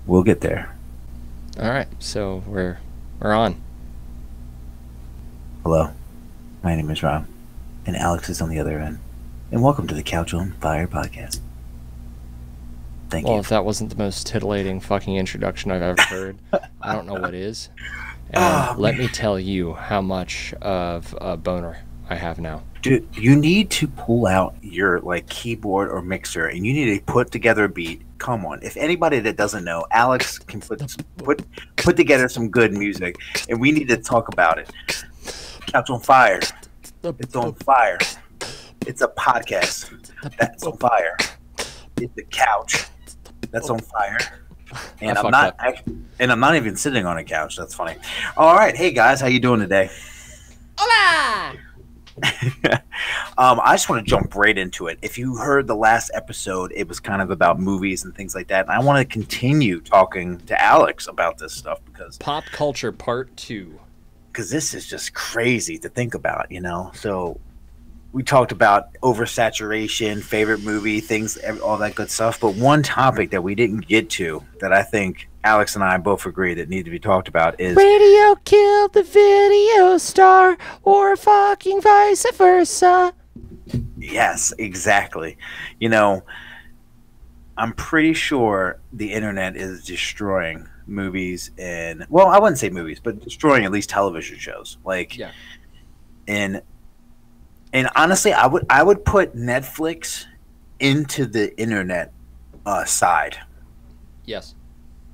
We'll get there. All right, so we're on. Hello, my name is Rob, and Alex is on the other end. And welcome to the Couch on Fire podcast. Thank Well, you. if that wasn't the most titillating fucking introduction I've ever heard, I don't know what is. And let me tell you how much of a boner I have now. Dude, you need to pull out your keyboard or mixer, and you need to put together a beat. Come on, if anybody that doesn't know, Alex can put together some good music, and we need to talk about it. Couch on Fire. It's on fire. It's a podcast that's on fire. It's a couch that's on fire. And I'm not even sitting on a couch. That's funny. All right, hey guys, how you doing today? Hola! I just want to jump right into it. If you heard the last episode, it was kind of about movies and things like that. And I want to continue talking to Alex about this stuff because Pop culture part 2. Because this is just crazy to think about, So we talked about oversaturation, favorite movie, things, all that good stuff. But one topic that we didn't get to that I think Alex and I both agree that need to be talked about is radio killed the video star, or fucking vice versa. Yes, exactly. I'm pretty sure the internet is destroying movies and, well, I wouldn't say movies, but destroying at least television shows. Yeah. And honestly, I would put Netflix into the internet side. Yes.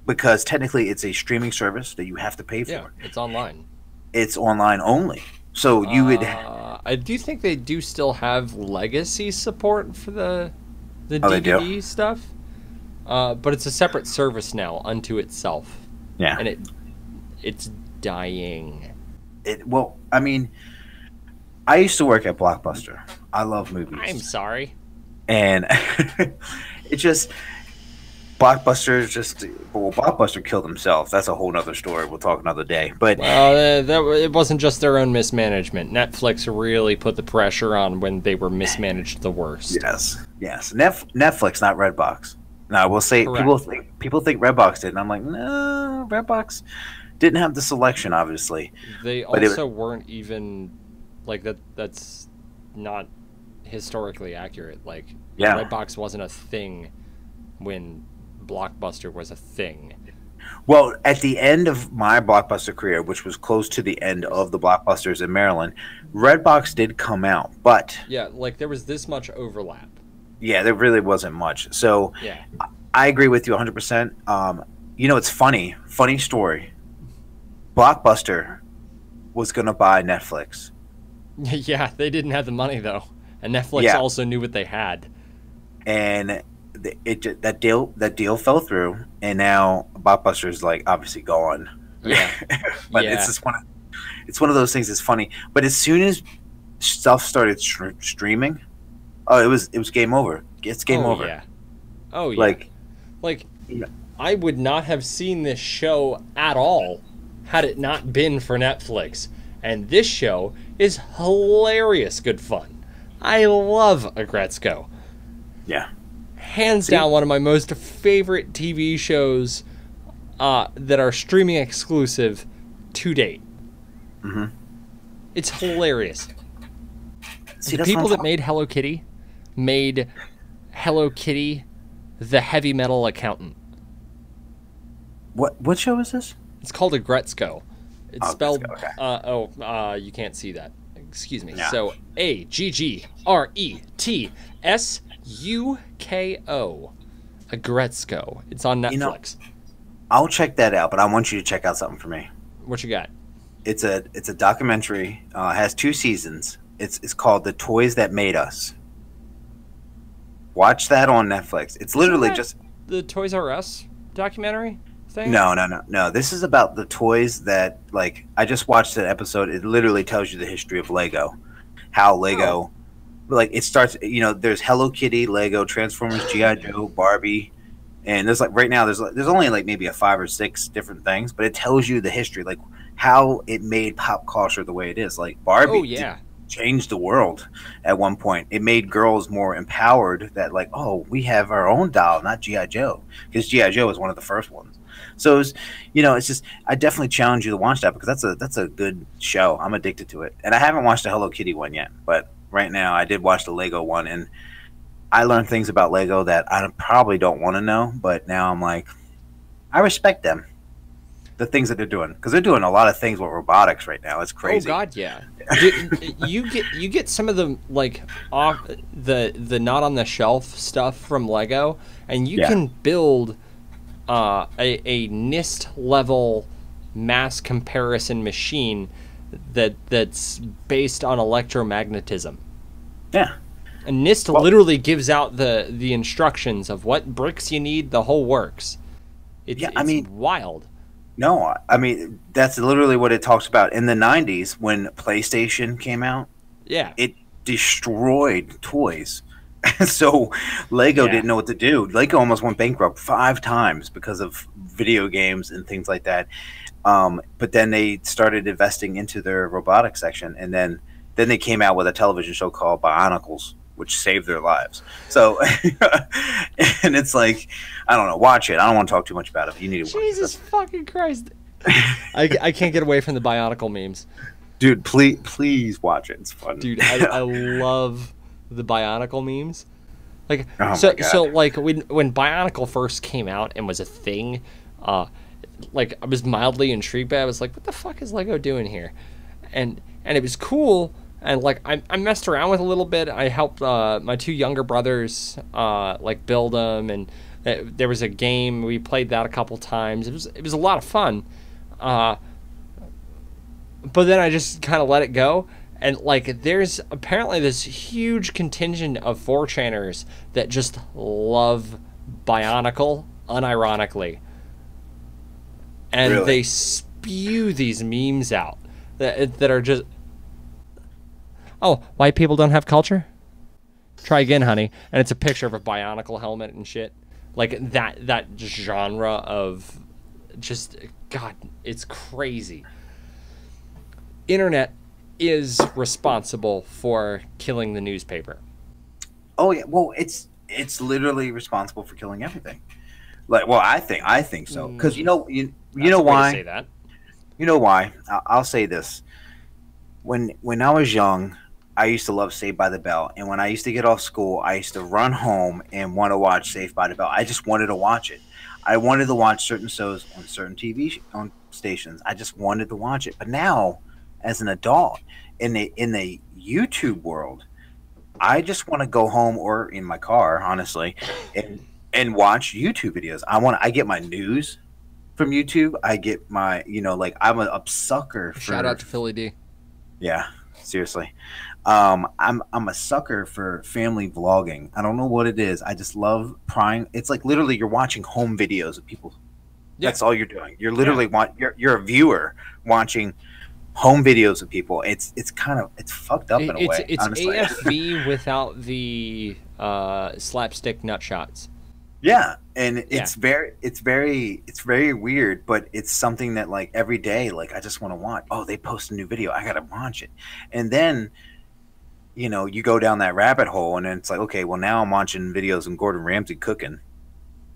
Because technically it's a streaming service that you have to pay for. Yeah, it's online. It's online only. So you would I do think they do still have legacy support for the they do? DVD stuff. But it's a separate service now unto itself. Yeah. And it's dying. Well, I mean, I used to work at Blockbuster. I love movies. I'm sorry. And it just Blockbuster killed themselves. That's a whole nother story. We'll talk another day. But it wasn't just their own mismanagement. Netflix really put the pressure on when they were mismanaged the worst. Yes. Netflix, not Redbox. Now, we'll say Correct. people think Redbox did, and I'm like, no, Redbox didn't have the selection, obviously. They also weren't even that. That's not historically accurate. Redbox wasn't a thing when Blockbuster was a thing. Well, at the end of my Blockbuster career, which was close to the end of the Blockbusters in Maryland, Redbox did come out, but yeah, there was this much overlap. Yeah, there really wasn't much. So yeah, I agree with you 100%. It's funny story. Blockbuster was going to buy Netflix. Yeah, they didn't have the money though, and Netflix also knew what they had. And that deal fell through, and now Blockbuster is obviously gone. Yeah, but it's one of those things that's funny. But as soon as stuff started streaming, it was game over. It's game over. Yeah. Oh yeah. I would not have seen this show at all had it not been for Netflix. And this show is hilarious good fun. I love Agretzko. Yeah. Hands down one of my most favorite TV shows that are streaming exclusive to date. Mm-hmm. It's hilarious. See, the people that made Hello Kitty made Hello Kitty the heavy metal accountant. What show is this? It's called Agretzko. It's spelled okay. You can't see that. Excuse me. Yeah. So AGGRETSUKO. Agretzko. It's on Netflix. I'll check that out, but I want you to check out something for me. What you got? It's a documentary. It has 2 seasons. It's called The Toys That Made Us. Watch that on Netflix. It's literally just the Toys R Us documentary thing. No. This is about the toys that I just watched an episode. It literally tells you the history of Lego, how Lego, it starts. There's Hello Kitty, Lego, Transformers, GI Joe, Barbie, and there's right now there's only maybe 5 or 6 different things, but it tells you the history, how it made pop culture the way it is. Barbie. Oh yeah. changed the world at one point. It made girls more empowered that like, oh, we have our own doll, not GI Joe, because GI Joe was one of the first ones. So it's, it's just, I definitely challenge you to watch that because that's a good show. I'm addicted to it, and I haven't watched the Hello Kitty one yet, but right now I did watch the Lego one, and I learned things about Lego that I probably don't want to know, but now I'm like, I respect them, the things that they're doing, because they're doing a lot of things with robotics right now. It's crazy. Oh God, yeah. You get some of the like off the not on the shelf stuff from Lego, and you can build a NIST level mass comparison machine that's based on electromagnetism. Yeah. And NIST literally gives out the instructions of what bricks you need, the whole works. It's wild. No, I mean, that's literally what it talks about. In the 90s, when PlayStation came out, it destroyed toys. So Lego didn't know what to do. Lego almost went bankrupt 5 times because of video games and things like that. But then they started investing into their robotics section, and then they came out with a television show called Bionicles, which saved their lives. So, and it's like, I don't know, watch it. I don't want to talk too much about it. But you need to watch it. Jesus fucking Christ. I can't get away from the Bionicle memes. Dude, please watch it. It's fun. Dude, I love the Bionicle memes. Like, so like when Bionicle first came out and was a thing, like I was mildly intrigued by it. I was like, what the fuck is Lego doing here? And it was cool. And like I messed around with a little bit. I helped my 2 younger brothers like build them, and there was a game we played that a couple times. It was a lot of fun, but then I just kind of let it go. And like there's apparently this huge contingent of 4chaners that just love Bionicle unironically, and they spew these memes out that are just. Oh, white people don't have culture? Try again, honey. And it's a picture of a Bionicle helmet and shit. Like that genre of just, God, it's crazy. Internet is responsible for killing the newspaper. Oh yeah, well it's literally responsible for killing everything. Like, well, I think so, because you know why? Say that. You know why? I'll say this. When I was young, I used to love Saved by the Bell, and when I used to get off school, I used to run home and want to watch Saved by the Bell. I just wanted to watch it. I wanted to watch certain shows on certain TV stations. I just wanted to watch it. But now, as an adult, in the YouTube world, I just want to go home or in my car, honestly, and watch YouTube videos. I get my news from YouTube. I get my, like I'm a sucker for. Shout out to Philly D. Yeah, seriously. I'm a sucker for family vlogging. I don't know what it is. I just love prying. It's like literally you're watching home videos of people. Yeah. That's all you're doing. You're literally you're a viewer watching home videos of people. It's fucked up in a way. It's honestly. AFV without the slapstick nut shots. Yeah, and it's very weird, but it's something that like every day, like I just want to watch. Oh, they post a new video, I gotta watch it, and then you go down that rabbit hole, and then it's like, okay, well now I'm watching videos of Gordon Ramsay cooking,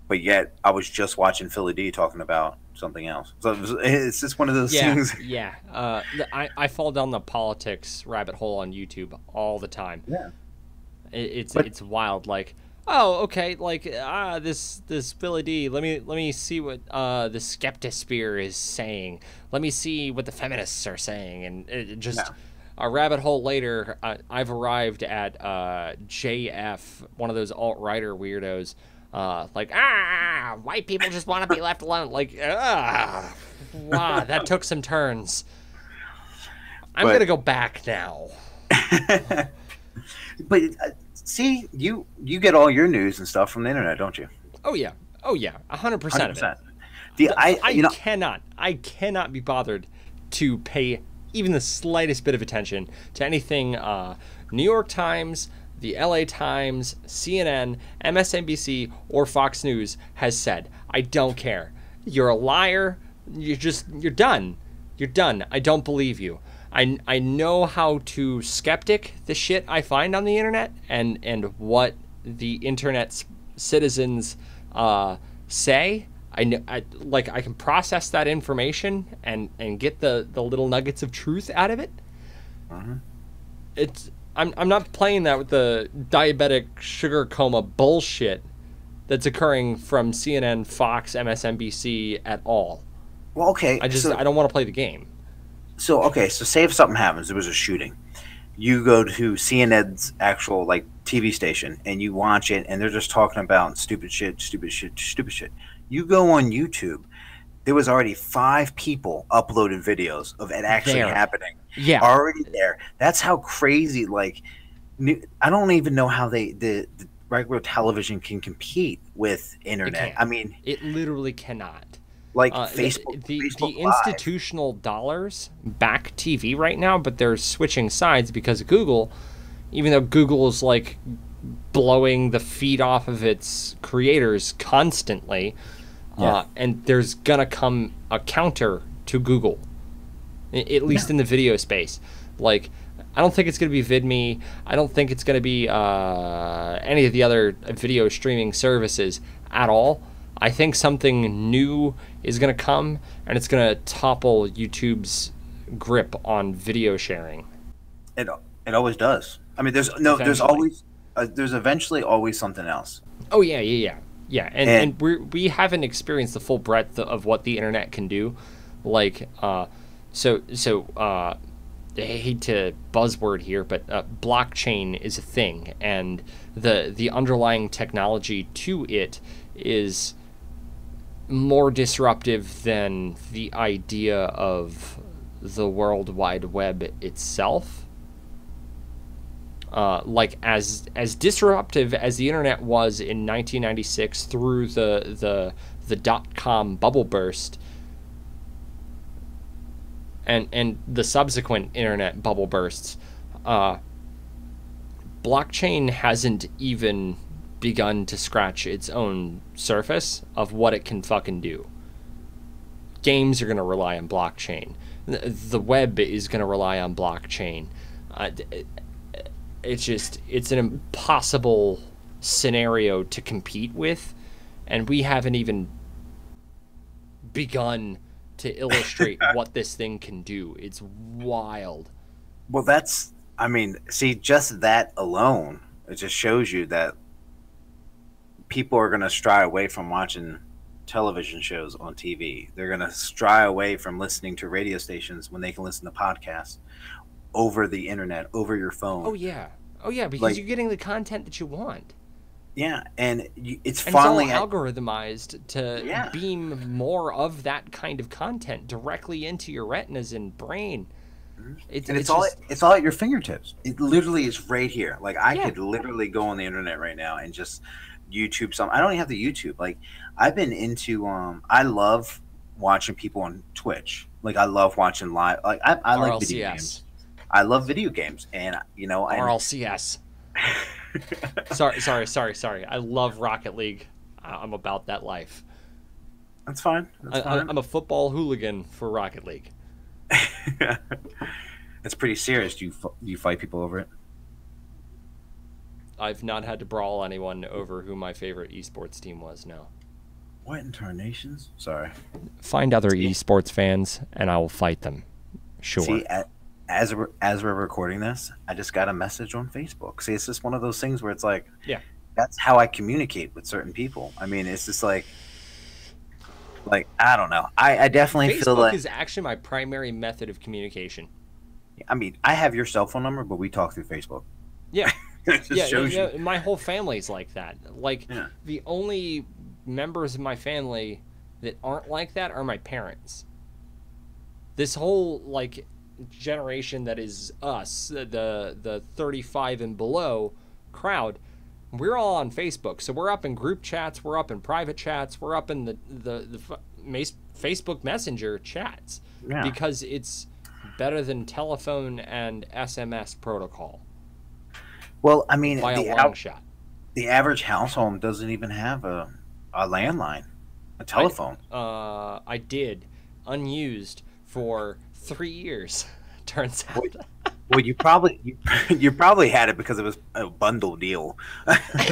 but yet I was just watching Philly D talking about something else. So it's just one of those things. Yeah, I fall down the politics rabbit hole on YouTube all the time. Yeah, it's wild. Like, oh, okay, like this Billy D. Let me see what the Skeptosphere is saying. Let me see what the feminists are saying, and it just a rabbit hole later. I've arrived at JF, one of those alt-righter weirdos. Like, white people just want to be left alone. Like, wow, that took some turns. I'm gonna go back now. But see, you get all your news and stuff from the internet, don't you? Oh yeah, 100% of it. I cannot be bothered to pay even the slightest bit of attention to anything New York Times, the LA Times, CNN, MSNBC, or Fox News has said. I don't care. You're a liar. You're done. You're done. I don't believe you. I know how to skeptic the shit I find on the internet and what the internet's citizens say. I know, I can process that information and get the little nuggets of truth out of it. Mm-hmm. I'm not playing that with the diabetic sugar coma bullshit that's occurring from CNN, Fox, MSNBC at all. Well, okay. I don't want to play the game. So say if something happens, there was a shooting. You go to CNN's actual like TV station and you watch it, and they're just talking about stupid shit. You go on YouTube. There was already 5 people uploading videos of it actually happening. Yeah, already there. That's how crazy. Like, I don't even know how the regular television can compete with internet. I mean, it literally cannot. Like Facebook, the Facebook institutional dollars back TV right now, but they're switching sides because of Google. Even though Google is like blowing the feed off of its creators constantly, and there's gonna come a counter to Google, at least in the video space. Like, I don't think it's going to be VidMe. I don't think it's going to be any of the other video streaming services at all. I think something new is going to come, and it's going to topple YouTube's grip on video sharing. It always does. I mean, there's eventually always something else. Oh yeah. And we haven't experienced the full breadth of what the internet can do. Like, I hate to buzzword here, but blockchain is a thing, and the underlying technology to it is more disruptive than the idea of the World Wide Web itself. Like as disruptive as the internet was in 1996 through the .com bubble burst, and the subsequent internet bubble bursts, blockchain hasn't even begun to scratch its own surface of what it can fucking do. Games are going to rely on blockchain. The web is going to rely on blockchain. It's an impossible scenario to compete with, and we haven't even begun to illustrate what this thing can do. It's wild. Well, just that alone, it just shows you that people are going to stray away from watching television shows on TV. They're going to stray away from listening to radio stations when they can listen to podcasts over the internet, over your phone. Oh yeah, because you're getting the content that you want. Yeah, and it's all algorithmized to beam more of that kind of content directly into your retinas and brain. It's all at your fingertips. It literally is right here. Like, I could literally go on the internet right now and just YouTube something. I don't even have the YouTube. Like, I've been into I love watching people on Twitch. Like, I love watching live. Like, I like video games. I love video games, and RLCS. Sorry. I love Rocket League. I'm about that life. That's fine. I'm a football hooligan for Rocket League. It's pretty serious. Do you fight people over it? I've not had to brawl anyone over who my favorite esports team was. No. What in tarnations? Sorry. Find other esports fans, and I will fight them. Sure. See, as we're recording this, I just got a message on Facebook. See, it's just one of those things where it's like, that's how I communicate with certain people. I mean, it's just like I don't know. I definitely feel like Facebook is actually my primary method of communication. I mean, I have your cell phone number, but we talk through Facebook. Yeah. It just shows you. My whole family's like that. Like, the only members of my family that aren't like that are my parents. This whole, like, generation that is us, the 35 and below crowd, we're all on Facebook. So we're up in group chats, we're up in private chats, we're up in the Facebook Messenger chats, because it's better than telephone and SMS protocol. Well, I mean, by a long shot. The average household doesn't even have a landline, a telephone. I did, unused for 3 years, turns out. Well, you probably you probably had it because it was a bundle deal.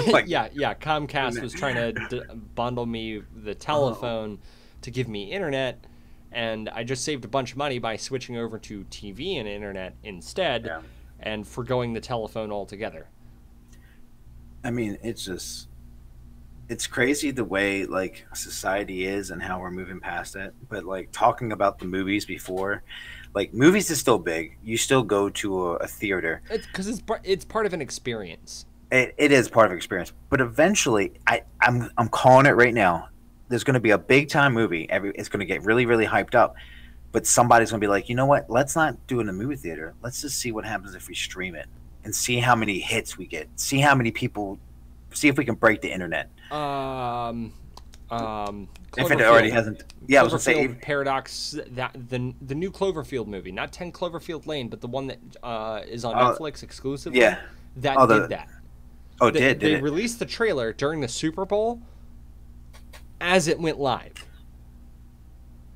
Like, yeah. Comcast was trying to bundle me the telephone to give me internet, and I just saved a bunch of money by switching over to TV and internet instead, and forgoing the telephone altogether. I mean, it's crazy the way like society is and how we're moving past it. But like talking about the movies before, like movies is still big. You still go to a theater. It's because it's part of an experience. It is part of experience. But eventually, I'm calling it right now. There's going to be a big time movie. It's going to get really really hyped up. But somebody's going to be like, you know what? Let's not do it in a movie theater. Let's just see what happens if we stream it and see how many hits we get. See how many people. See if we can break the internet. If it already hasn't, I was gonna say Paradox, that the new Cloverfield movie, not 10 Cloverfield Lane, but the one that is on Netflix exclusively. Yeah, did that. Oh, they released the trailer during the Super Bowl as it went live.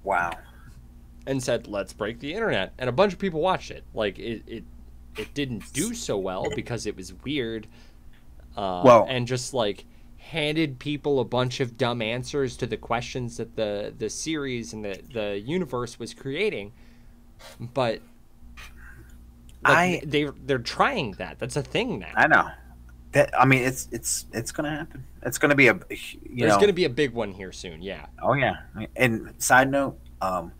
Wow. And said, "Let's break the internet," and a bunch of people watched it. Like it didn't do so well because it was weird. And just like handed people a bunch of dumb answers to the questions that the series and the universe was creating, but like, they're trying that. That's a thing now. I know. I mean, it's gonna happen. It's gonna be There's gonna be a big one here soon. Yeah. Oh yeah. And side note, I'm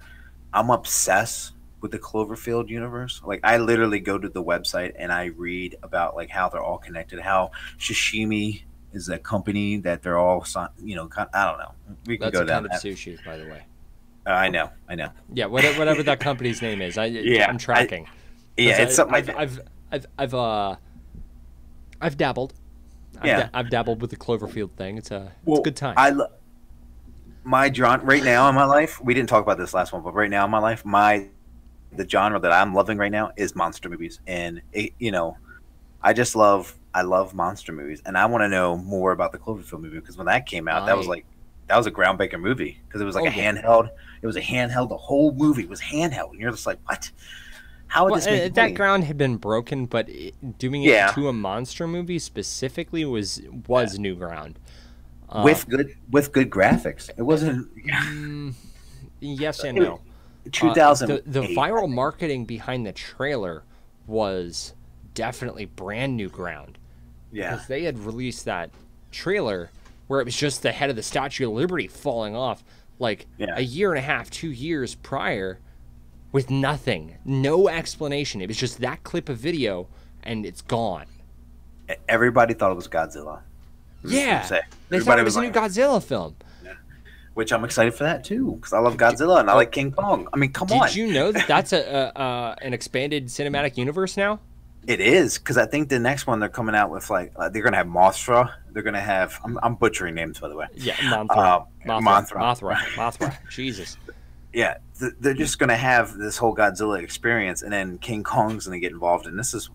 obsessed with the Cloverfield universe. Like I literally go to the website and I read about like how they're all connected, how Sashimi is a company that they're all, I don't know. We can go down that. Sushi, by the way. I know. Yeah, whatever that company's name is. I'm tracking. It's something I've dabbled. I've dabbled with the Cloverfield thing. It's a good time. My genre right now in my life, we didn't talk about this last one, but right now in my life, the genre that I'm loving right now is monster movies, and I love monster movies, and I want to know more about the Cloverfield movie because when that came out, that was a groundbreaking movie because it was like handheld. It was a handheld. The whole movie was handheld, and you're just like, what? How would this make that ground had been broken, but doing it to a monster movie specifically was new ground. With good graphics, it wasn't. Yes and no. 2000. The viral marketing behind the trailer was definitely brand new ground. Yeah, because they had released that trailer where it was just the head of the Statue of Liberty falling off a year and a half, 2 years prior, with nothing, no explanation. It was just that clip of video, and it's gone. Everybody thought it was Godzilla. Yeah, they thought it was a new Godzilla film. Which I'm excited for that too, because I love Godzilla and I like King Kong. I mean, come on. Did you know that that's an expanded cinematic universe now? It is, because I think the next one they're coming out with they're going to have Mothra. They're going to have I'm butchering names by the way. Yeah, Mothra. Jesus. Yeah, they're just going to have this whole Godzilla experience, and then King Kong's going to get involved, and this is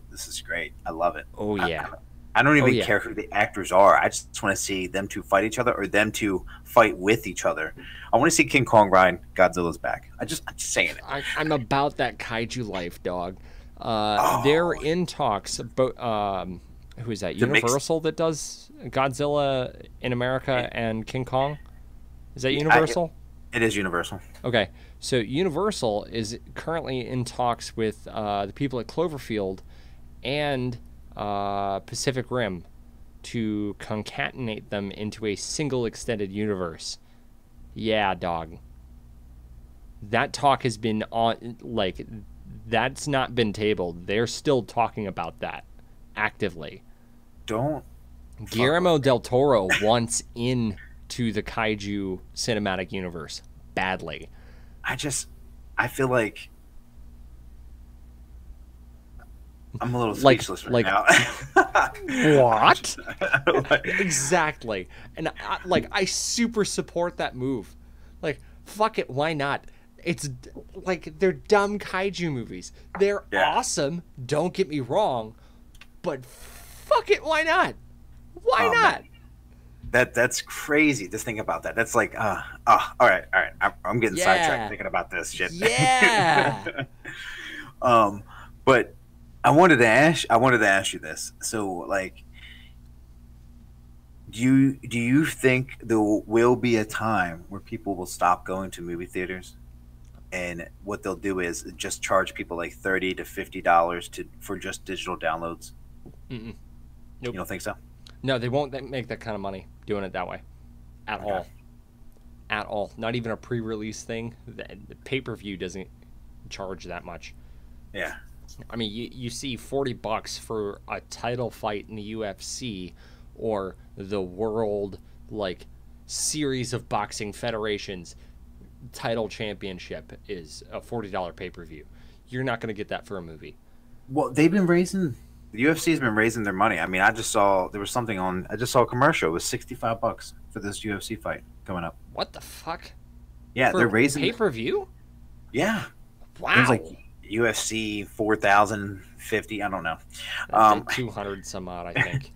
great. I love it. Oh yeah. I don't even care who the actors are. I just want to see them two fight each other or them two fight with each other. I want to see King Kong ride Godzilla's back. I'm just saying it. I'm about that kaiju life, dog. They're in talks. Who is that? Universal that does Godzilla in America and King Kong? Is that Universal? It is Universal. Okay. So Universal is currently in talks with the people at Cloverfield and Pacific Rim to concatenate them into a single extended universe. Yeah, dog. That talk has been on, that's not been tabled. They're still talking about that actively. Guillermo del Toro wants into the kaiju cinematic universe badly. I feel like I'm a little speechless right now. What? Exactly. And I super support that move. Fuck it, why not? It's they're dumb kaiju movies. They're awesome, don't get me wrong, but fuck it, why not? Why not? Man. That's crazy to think about that. That's all right. I'm getting sidetracked thinking about this shit. Yeah. Um, but I wanted to ask you this. So, like, do you think there will be a time where people will stop going to movie theaters, and what they'll do is just charge people like $30 to $50 to for just digital downloads? Mm-mm. You Nope. don't think so? No, they won't make that kind of money doing it that way at Okay. all. At all. Not even a pre-release thing. The pay-per-view doesn't charge that much. Yeah. I mean, you see $40 for a title fight in the UFC or the world like series of boxing federations title championship is a $40 pay-per-view. You're not going to get that for a movie. Well, the UFC's been raising their money. I mean, I just saw there was something on. I just saw a commercial. It was $65 for this UFC fight coming up. What the fuck? Yeah, they're For raising. pay-per-view? Yeah, it was Wow. like UFC 4,050. I don't know. That's like 200 some odd, I think.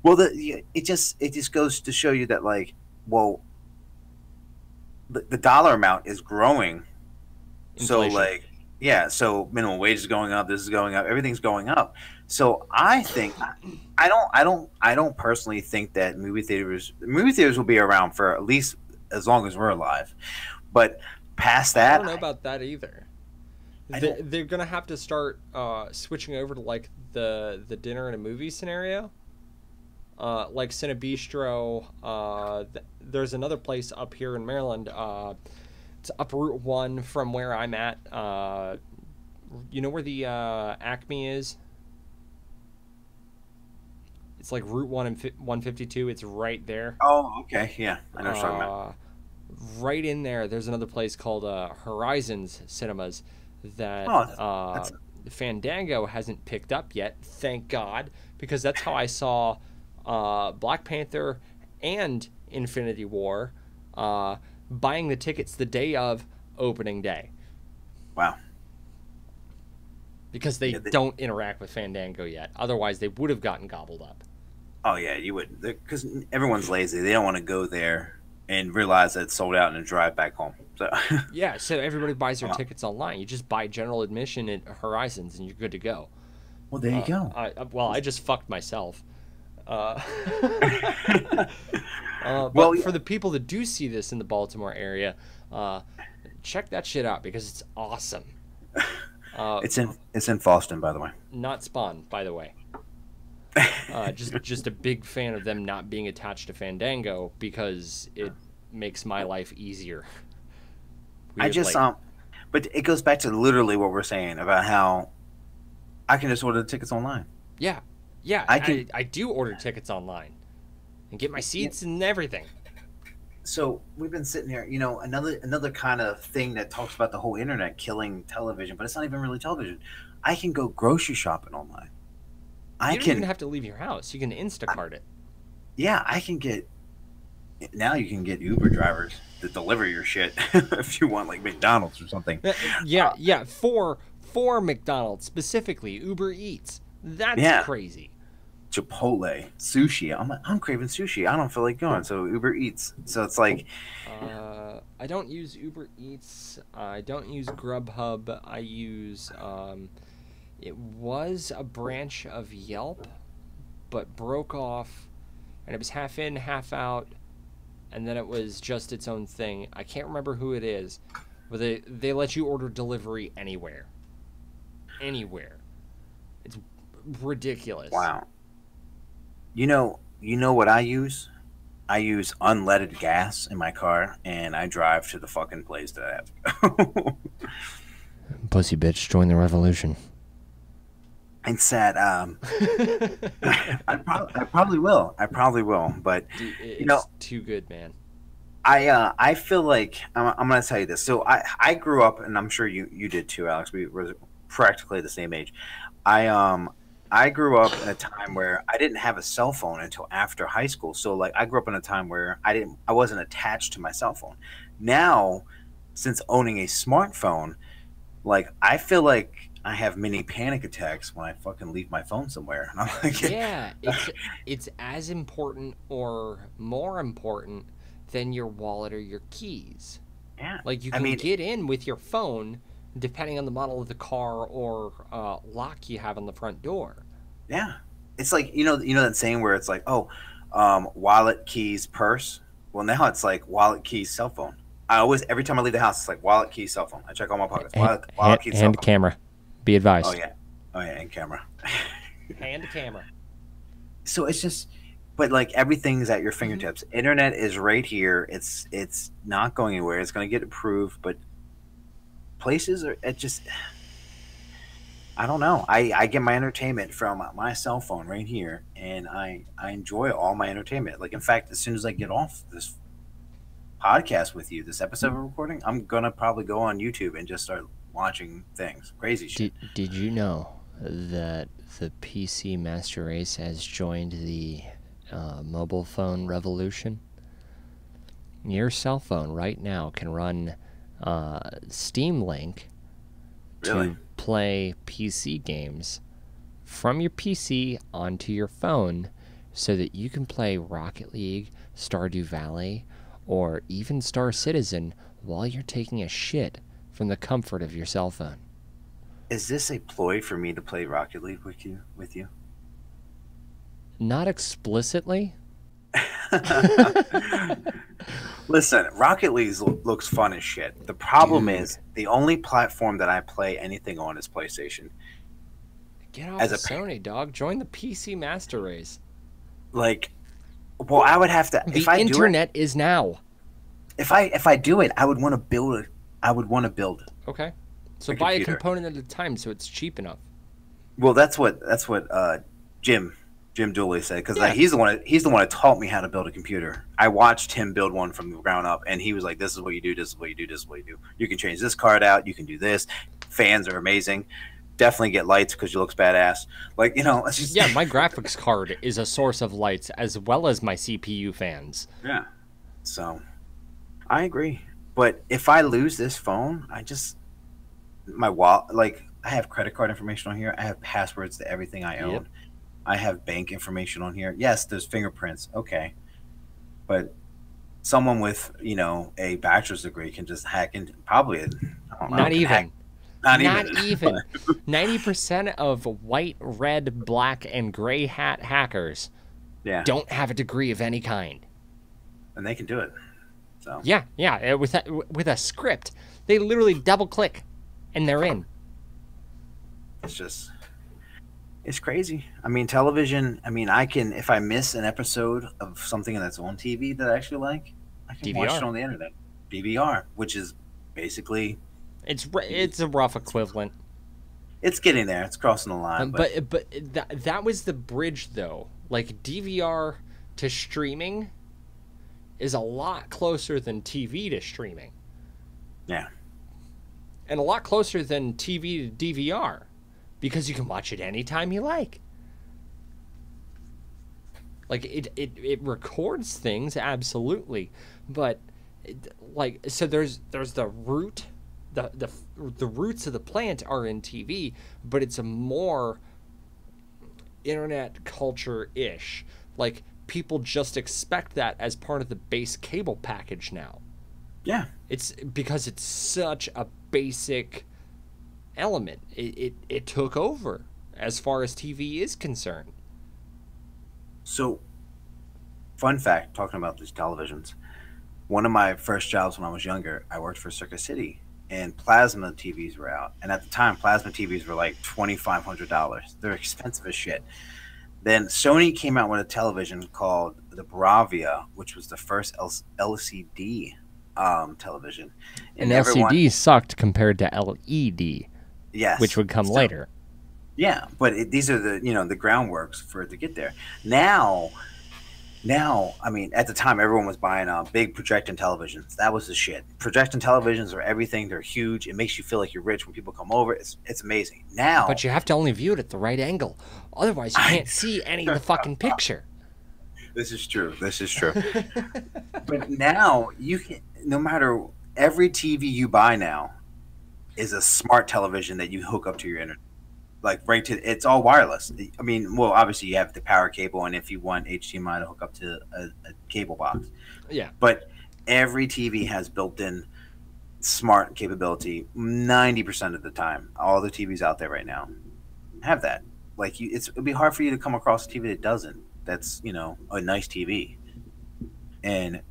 Well, it just goes to show you that, like, well, the dollar amount is growing. So, Inflation. like, yeah, so minimum wage is going up, this is going up, everything's going up. So I think I don't personally think that movie theaters will be around for at least as long as we're alive. But past I that, don't know about that either. I don't. They're gonna have to start switching over to like the dinner and a movie scenario, like Cinebistro. There's another place up here in Maryland. It's up Route 1 from where I'm at. You know where the Acme is? It's like Route 1 and 152. It's right there. Oh, okay, yeah, I know what you're talking about. Right in there, there's another place called Horizons Cinemas that Oh, that's Fandango hasn't picked up yet. Thank God, because that's how I saw Black Panther and Infinity War, buying the tickets the day of opening day wow. because they Yeah, don't interact with Fandango yet. Otherwise, they would have gotten gobbled up. oh yeah, you would, because everyone's lazy. They don't want to go there and realize that it's sold out and drive back home. So Yeah, so everybody buys their tickets online. You just buy general admission at Horizons, and you're good to go. well, there you go. I just fucked myself. Uh, but Well, for the people that do see this in the Baltimore area, check that shit out because it's awesome. it's in Boston, by the way. Not Spawn, by the way. Just a big fan of them not being attached to Fandango because it makes my life easier. I just but it goes back to literally what we're saying about how I can just order the tickets online. Yeah, I do order tickets online and get my seats and everything. So we've been sitting here, another kind of thing that talks about the whole internet killing television, but it's not even really television. I can go grocery shopping online. You don't even have to leave your house. You can Instacart it. Yeah, I can get. Now you can get Uber drivers to deliver your shit if you want, like McDonald's or something. Yeah. For McDonald's specifically, Uber Eats. That's crazy. Chipotle, sushi. I'm craving sushi. I don't feel like going, so Uber Eats. So it's like, I don't use Uber Eats. I don't use Grubhub. I use it was a branch of Yelp, but broke off, and it was half in, half out, and then it was just its own thing. I can't remember who it is, but they let you order delivery anywhere. It's ridiculous. wow. You know what I use? I use unleaded gas in my car, and I drive to the fucking place that I have to go. Pussy bitch, join the revolution. And said, I probably will. I probably will. But Dude, it's too good, man. I feel like I'm gonna tell you this. So I grew up, and I'm sure you did too, Alex. We were practically the same age. I grew up in a time where I didn't have a cell phone until after high school. So like I grew up in a time where I wasn't attached to my cell phone. Now, since owning a smartphone, like I feel like I have mini panic attacks when I fucking leave my phone somewhere. And I'm like, yeah, it's as important or more important than your wallet or your keys. yeah. Like you can get in with your phone depending on the model of the car or lock you have on the front door. Yeah, it's like that saying where it's like, oh, wallet, keys, purse. Well, now it's like wallet, keys, cell phone. I always, every time I leave the house, it's like wallet, keys, cell phone. I check all my pockets. Wallet, keys, cell And phone. camera. Be advised. Oh yeah, and camera. And camera. So it's just, but like everything's at your fingertips. Internet is right here. It's not going anywhere. It's going to get approved, but places are it just. I don't know. I get my entertainment from my cell phone right here, and I enjoy all my entertainment. Like, in fact, as soon as I get off this podcast with you, this episode we're recording, I'm gonna probably go on YouTube and just start watching things, crazy shit. Did you know that the PC Master Race has joined the mobile phone revolution? Your cell phone right now can run Steam Link to play PC games from your PC onto your phone so that you can play Rocket League, Stardew Valley, or even Star Citizen while you're taking a shit from the comfort of your cell phone. Is this a ploy for me to play Rocket League with you? Not explicitly. Listen, Rocket League looks fun as shit. The problem is the only platform that I play anything on is PlayStation. Get off of Sony, dog. Join the PC Master Race. Like, well, I would have to. The internet is now. If I do it, I would want to build it. I would want to build it. Okay, so buy a component at a time, so it's cheap enough. Well, that's what Jim Dooley said, because he's the one that taught me how to build a computer. I watched him build one from the ground up, and he was like, "This is what you do. This is what you do. This is what you do. You can change this card out. You can do this. Fans are amazing. Definitely get lights because you looks badass. Like, it's just my graphics card is a source of lights as well as my CPU fans. Yeah, so I agree. But if I lose this phone, my wallet, like I have credit card information on here. I have passwords to everything I own. Yep. I have bank information on here. Yes, there's fingerprints. Okay. But someone with, a bachelor's degree can just hack into probably Not even 90% of white, red, black, and gray hat hackers don't have a degree of any kind. And they can do it. So Yeah. With a script. They literally double click and they're in. It's crazy. I mean, television, I can, if I miss an episode of something that's on TV that I actually like, I can watch it on the internet. DVR, which is basically... It's a rough equivalent. It's getting there. It's crossing the line. But that was the bridge, though. Like, DVR to streaming is a lot closer than TV to streaming. Yeah. And a lot closer than TV to DVR. Because you can watch it anytime you like. Like, it records things, absolutely. But, so there's the root... The roots of the plant are in TV, but it's a more internet culture-ish. Like, people just expect that as part of the base cable package now. Yeah. It's because it's such a basic element. It took over as far as TV is concerned. So, fun fact, talking about these televisions, one of my first jobs when I was younger, I worked for Circuit City. And plasma TVs were out. And at the time, plasma TVs were like $2,500. They're expensive as shit. Then Sony came out with a television called the Bravia, which was the first LCD television. And LCD sucked compared to LED. Yes. Which would come later. Yeah, but these are the the groundworks for it to get there. Now, at the time, everyone was buying big projecting televisions. That was the shit. Projecting televisions are everything. They're huge. It makes you feel like you're rich when people come over. It's amazing. Now, but you have to only view it at the right angle. Otherwise, you can't see any of the fucking picture. This is true. But now, you can, no matter, every TV you buy now is a smart television that you hook up to your internet. Like it's all wireless. I mean, well, obviously you have the power cable, and if you want HDMI to hook up to a cable box. Yeah. But every TV has built-in smart capability 90% of the time. All the TVs out there right now have that. Like it'd be hard for you to come across a TV that doesn't. That's a nice TV, and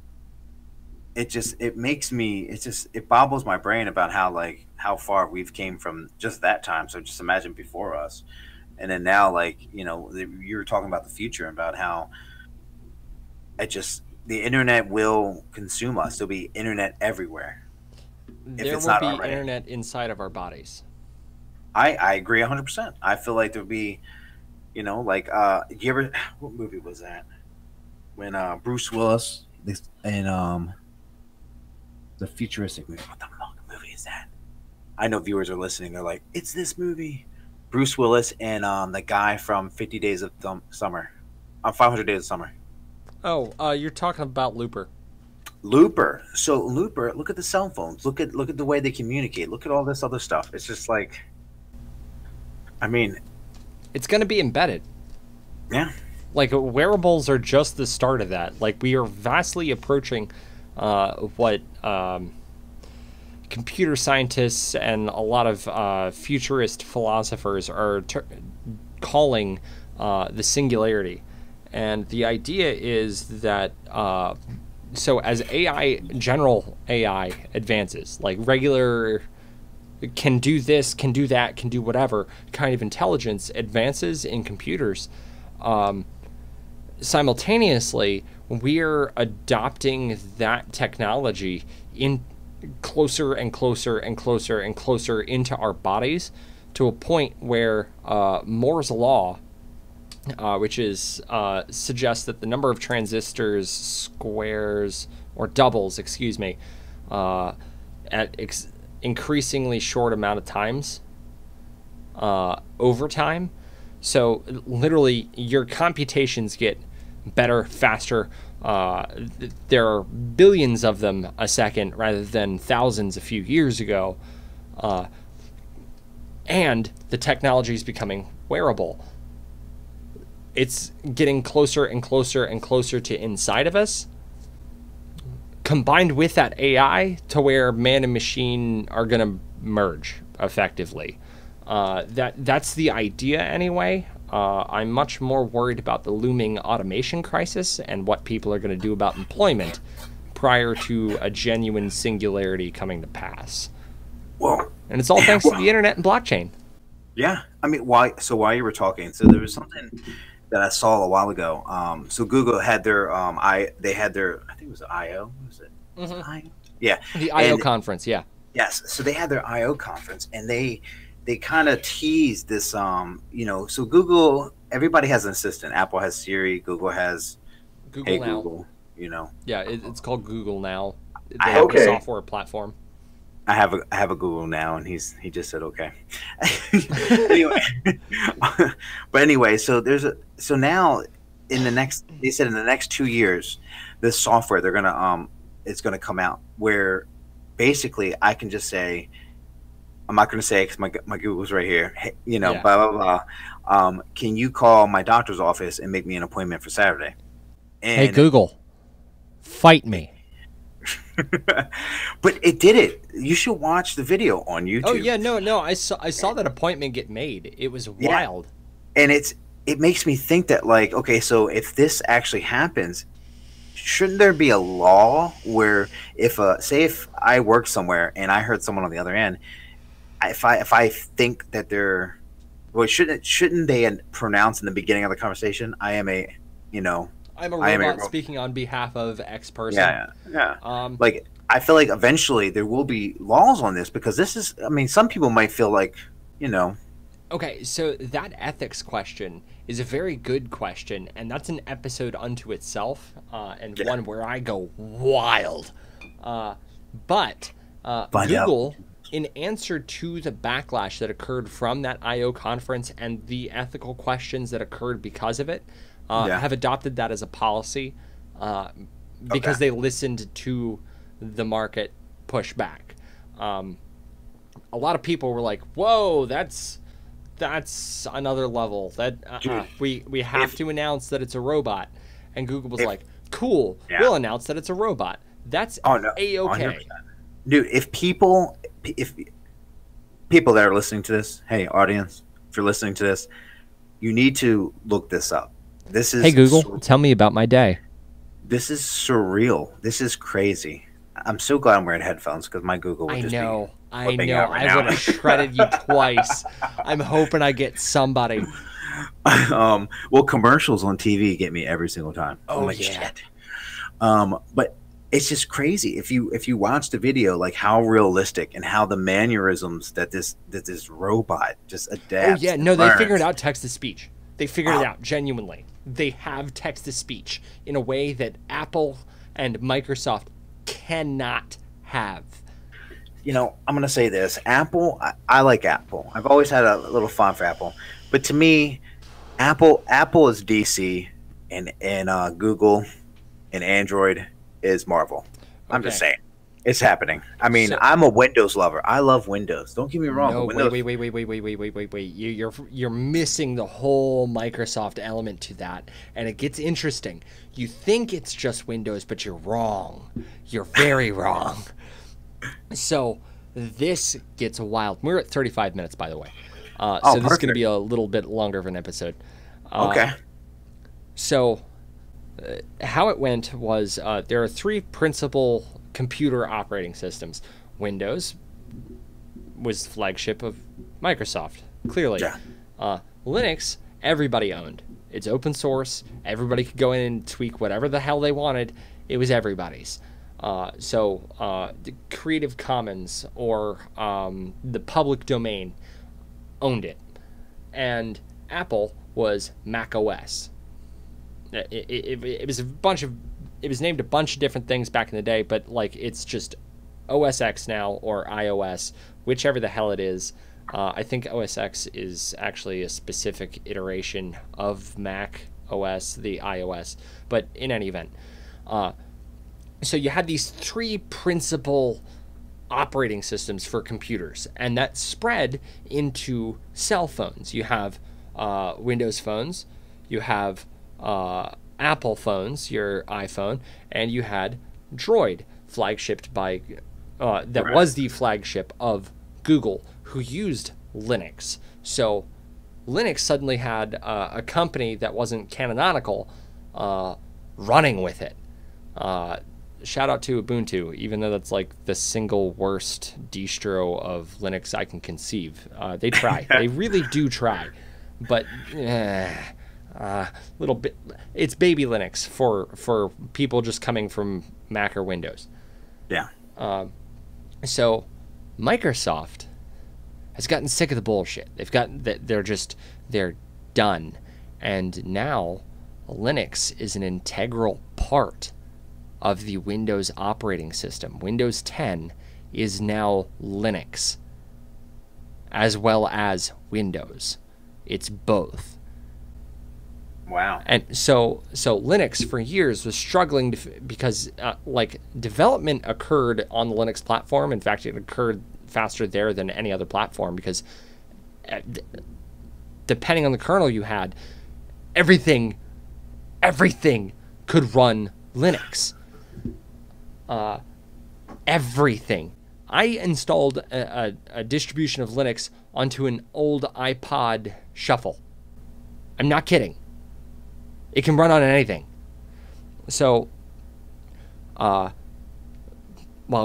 it makes me it bobbles my brain about how far we've came from just that time. So just imagine before us, and then now you were talking about the future, about how the internet will consume us. There'll be internet everywhere. There will be internet inside of our bodies. I agree 100%. I feel like there'll be, you ever, what movie was that? When Bruce Willis and the futuristic movie. What the fuck movie is that? I know viewers are listening. They're like, it's this movie. Bruce Willis and the guy from 50 Days of Summer. 500 Days of Summer. Oh, you're talking about Looper. Looper. So Looper, look at the cell phones. Look at the way they communicate. Look at all this other stuff. It's just like, I mean, it's going to be embedded. Yeah. Like, wearables are just the start of that. Like, we are vastly approaching what computer scientists and a lot of futurist philosophers are calling the singularity. And the idea is that so as general AI advances, like regular can do this, can do that, can do whatever kind of intelligence advances in computers, simultaneously we're adopting that technology in closer and closer and closer and closer into our bodies, to a point where Moore's law, which is suggests that the number of transistors squares or doubles, at increasingly short amount of times over time. So literally your computations get better, faster. There are billions of them a second rather than thousands a few years ago. And the technology is becoming wearable. It's getting closer and closer and closer to inside of us, combined with that AI, to where man and machine are going to merge effectively. That's the idea anyway. I'm much more worried about the looming automation crisis and what people are going to do about employment prior to a genuine singularity coming to pass. Well, and it's all thanks to the internet and blockchain. Yeah, I mean, while you were talking, so there was something that I saw a while ago. So Google had their they had their, I think it was I/O. What was it? Was it I/O? Yeah, the I/O conference. Yeah. Yes. So they had their I/O conference, and they kind of teased this. So Google, everybody has an assistant. Apple has Siri. Google has Google Now. Google. Yeah, it's called Google Now. They have a software platform. I have a Google Now, and he just said okay. Anyway, but anyway, so now they said in the next 2 years, this software they're gonna it's gonna come out where basically I can just say, I'm not gonna say it because my Google's right here. Hey, blah blah blah. Can you call my doctor's office and make me an appointment for Saturday? And, hey Google, fight me. But it did it. You should watch the video on YouTube. Oh yeah, no, I saw that appointment get made. It was wild. And it makes me think that, like, okay, so if this actually happens, shouldn't there be a law where if I work somewhere and I heard someone on the other end, if I think that they're, well, shouldn't they pronounce in the beginning of the conversation, I'm a robot speaking on behalf of X person. Yeah. Like, I feel like eventually there will be laws on this, because this is, I mean, some people might feel like, Okay, so that ethics question is a very good question, and that's an episode unto itself, and one where I go wild. But Google, in answer to the backlash that occurred from that I/O conference and the ethical questions that occurred because of it, have adopted that as a policy because they listened to the market push back. A lot of people were like, "Whoa, that's another level. That we have to announce that it's a robot." And Google was like, "Cool, we'll announce that it's a robot. That's A-okay." dude, if people that are listening to this, hey, audience, if you're listening to this, you need to look this up. This Hey is Google, tell me about my day. this is surreal. This is crazy. I'm so glad I'm wearing headphones because my Google would just be I flipping know. out right I would have shredded you twice. I'm hoping I get somebody. Well, commercials on TV get me every single time. Oh, I'm like, yeah. shit. But it's just crazy if you watch the video, like how realistic and how the mannerisms that this robot just Oh adapts. yeah, and no, they learns. figured out text to speech. They figured it out genuinely. They have text to speech in a way that Apple and Microsoft cannot have. You know, I'm gonna say this: Apple. I like Apple. I've always had a little fond for Apple, but to me, Apple is DC, and Google and Android is Marvel. I'm just saying, it's happening. I mean, So- I'm a Windows lover. I love Windows. Don't get me wrong. No, but Windows, wait. You're missing the whole Microsoft element to that, and it gets interesting. You think it's just Windows, but you're wrong. You're very wrong. So this gets wild. We're at 35 minutes, by the way. So this is going to be a little bit longer of an episode. okay. So how it went was there are three principal computer operating systems. Windows was the flagship of Microsoft, clearly. Yeah. Linux, everybody owned. It's open source. Everybody could go in and tweak whatever the hell they wanted. It was everybody's. So the Creative Commons or the public domain owned it. And Apple was Mac OS. It was a bunch of, it was named a bunch of different things back in the day, but like it's just OS X now or iOS, whichever the hell it is. I think OS X is actually a specific iteration of Mac OS, the iOS, but in any event. So you had these three principal operating systems for computers, and that spread into cell phones. You have Windows phones, you have Apple phones, your iPhone, and you had Droid, flagshipped by that was the flagship of Google, who used Linux. So Linux suddenly had a company that wasn't canonical running with it. Shout out to Ubuntu, even though that's like the single worst distro of Linux I can conceive. They try. They really do try. But little bit, it's baby Linux for people just coming from Mac or Windows. Yeah. So Microsoft has gotten sick of the bullshit. They've gotten that they're done. And now Linux is an integral part of the Windows operating system. Windows 10 is now Linux as well as Windows. It's both. Wow. And so Linux for years was struggling because like development occurred on the Linux platform. In fact, it occurred faster there than any other platform because depending on the kernel you had, everything could run Linux. Everything. I installed a distribution of Linux onto an old iPod Shuffle. I'm not kidding. It can run on anything. So, while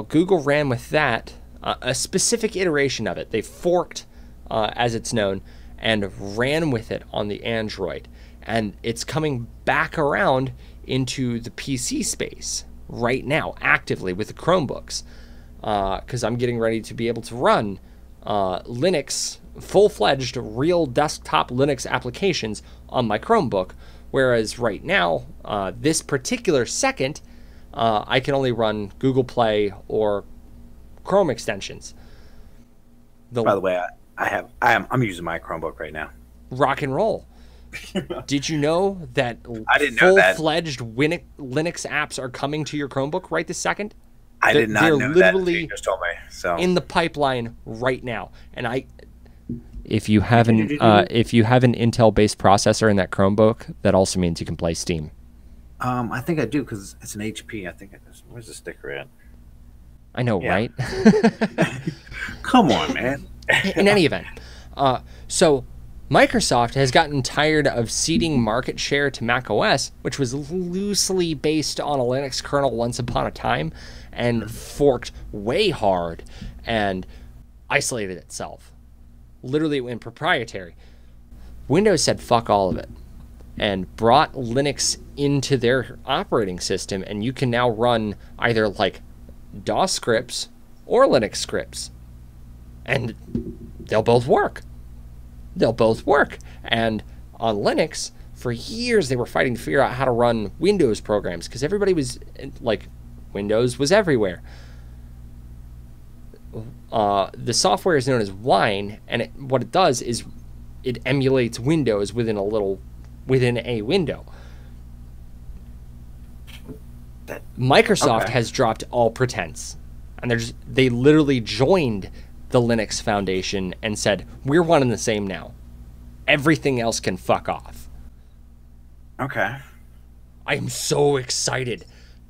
Google ran with that, a specific iteration of it, they forked, as it's known, and ran with it on the Android. And it's coming back around into the PC space right now, actively with the Chromebooks. Because I'm getting ready to be able to run Linux, full-fledged, real desktop Linux applications on my Chromebook. Whereas right now, this particular second, I can only run Google Play or Chrome extensions. By the way, I'm using my Chromebook right now. Rock and roll. Did you know that I didn't know that. full-fledged Linux apps are coming to your Chromebook right this second? I did not know that. Literally You just told me. So in the pipeline right now, and if you have an Intel-based processor in that Chromebook, that also means you can play Steam. I think I do because it's an HP. I think where's the sticker at? I know, Yeah. right? Come on, man. In any event, so Microsoft has gotten tired of ceding market share to macOS, which was loosely based on a Linux kernel once upon a time, and forked way hard and isolated itself. Literally, it went proprietary. Windows said fuck all of it and brought Linux into their operating system, and you can now run either like DOS scripts or Linux scripts, and they'll both work. They'll both work. And on Linux, for years they were fighting to figure out how to run Windows programs because everybody was like, Windows was everywhere. The software is known as Wine, and what it does is it emulates Windows within a window. Microsoft has dropped all pretense, and they literally joined the Linux Foundation and said, we're one and the same now. Everything else can fuck off. Okay. I am so excited.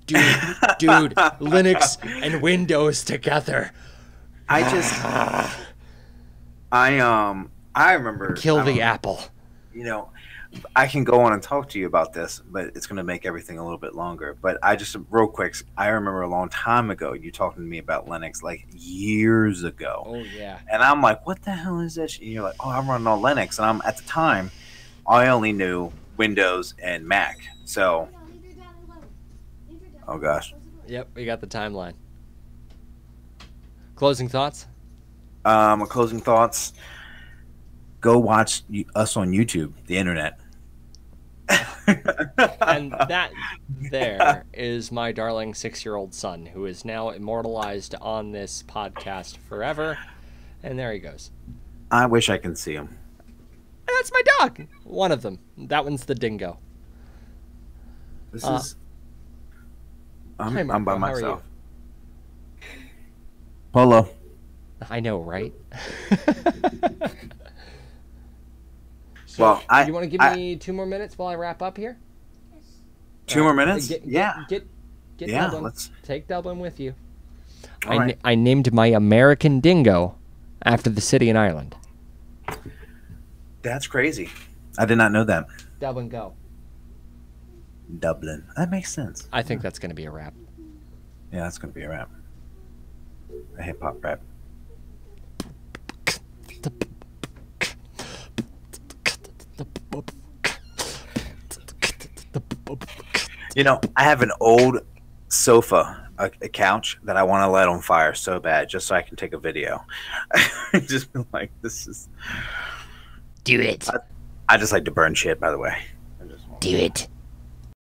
Dude, Linux and Windows together. I remember Kill the Apple. You know, I can go on and talk to you about this, but it's going to make everything a little bit longer. But real quick, I remember a long time ago you talking to me about Linux, like years ago. Oh yeah. And I'm like, what the hell is this? And you're like, oh, I'm running on Linux, and at the time, I only knew Windows and Mac. So, oh gosh. Yep, we got the timeline. Closing thoughts? Closing thoughts. Go watch us on YouTube, the internet. And that there is my darling 6-year-old son, who is now immortalized on this podcast forever. And there he goes. I wish I can see him. And that's my dog. One of them. That one's the dingo. This is... Hi, Marco, I'm by how are myself. Polo. I know, right? So, well, you want to give me 2 more minutes while I wrap up here? 2 more minutes? Get yeah, Dublin. let's Take Dublin with you. right. I named my American dingo after the city in Ireland. That's crazy. I did not know that. Dublin, go. Dublin. That makes sense. I think that's going to be a wrap. Yeah, that's going to be a rap. A hip-hop rap. You know, I have an old sofa, a couch that I want to light on fire so bad, just so I can take a video. Just be like, this is... Do it. I just like to burn shit, by the way. Do it.